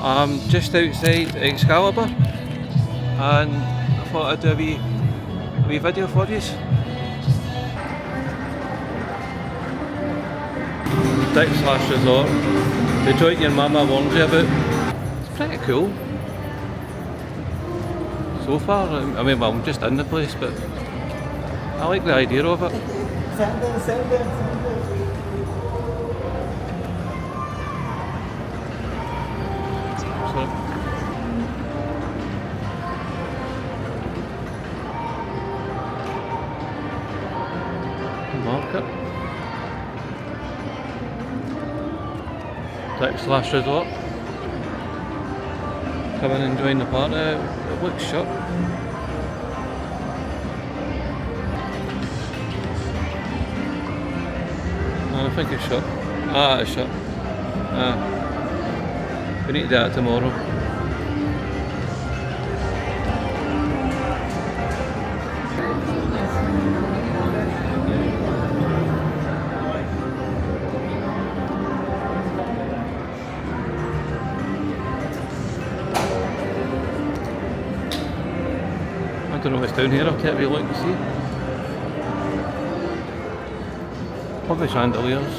I'm just outside Excalibur and I thought I'd do a wee video for you. Dick / resort. The joint your mama warns you about. It's pretty cool. So far, I mean, well, I'm just in the place, but I like the idea of it. Market. Dick / resort. Come in and join the party. It looks shut. I think it's shut. It's shut. We need to do that tomorrow. I don't know what's down here. I'll take a wee look and see. Probably chandeliers.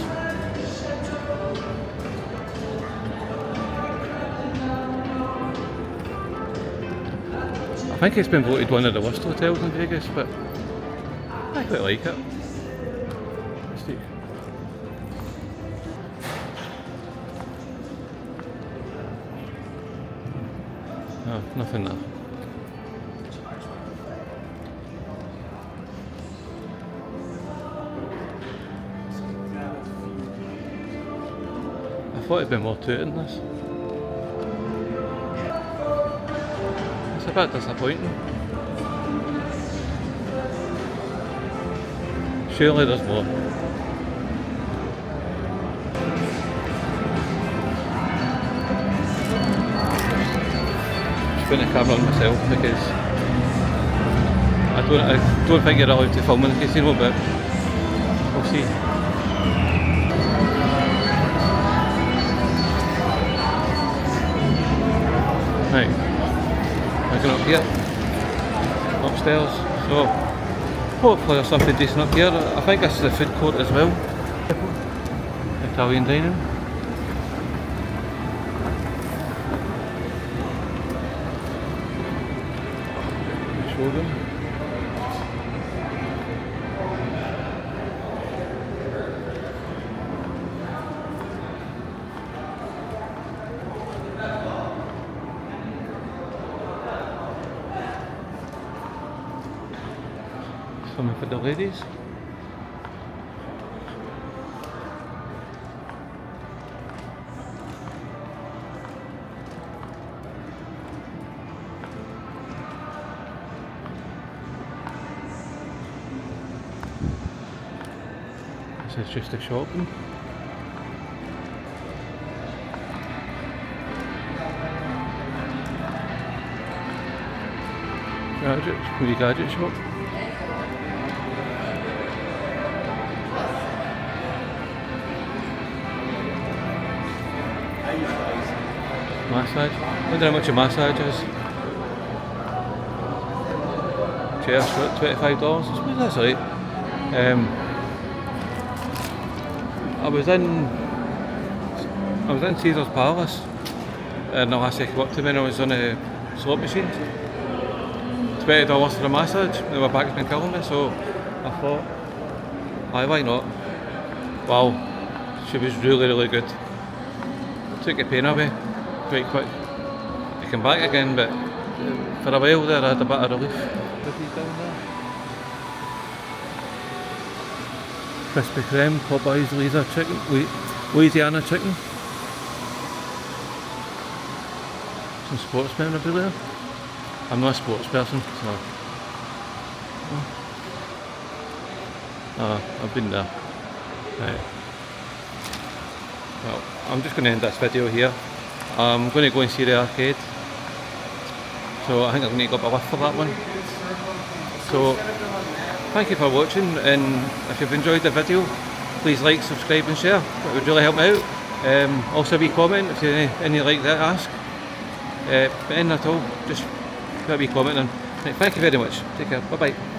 I think it's been voted one of the worst hotels in Vegas, but I quite like it. Let's see. No, nothing there. I thought it'd be more to it than this. It's a bit disappointing. Surely there's more. Just putting the camera on myself because I don't think you're allowed to film in the casino, but we'll see. Right, we're going up here, upstairs, so hopefully there's something decent up here. I think this is the food court as well. Italian dining. Showroom. Something for the ladies. This is just a shopping. Gadgets, wee gadget shop. Massage. I wonder how much a massage is. Chair $25. I suppose that's right. I was in Caesar's Palace and the last came up to me and I was on a slot machine. $20 for a massage. My back's been killing me, so I thought, aye, why not? Wow, she was really good. Took the pain away quite quick. I came back again, but for a while there I had a bit of relief. Down there. Krispy Kreme, Popeyes, Louisiana chicken. Some sports memorabilia. I'm not a sports person, so I've been there. Right. Well, I'm just going to end this video here. I'm going to go and see the arcade. So I think I'm going to go up a lift for that one. So thank you for watching, and if you've enjoyed the video, please like, subscribe and share. It would really help me out. Also a wee comment if you have any like that ask. But in at all, just put a wee comment on. Right, thank you very much. Take care. Bye bye.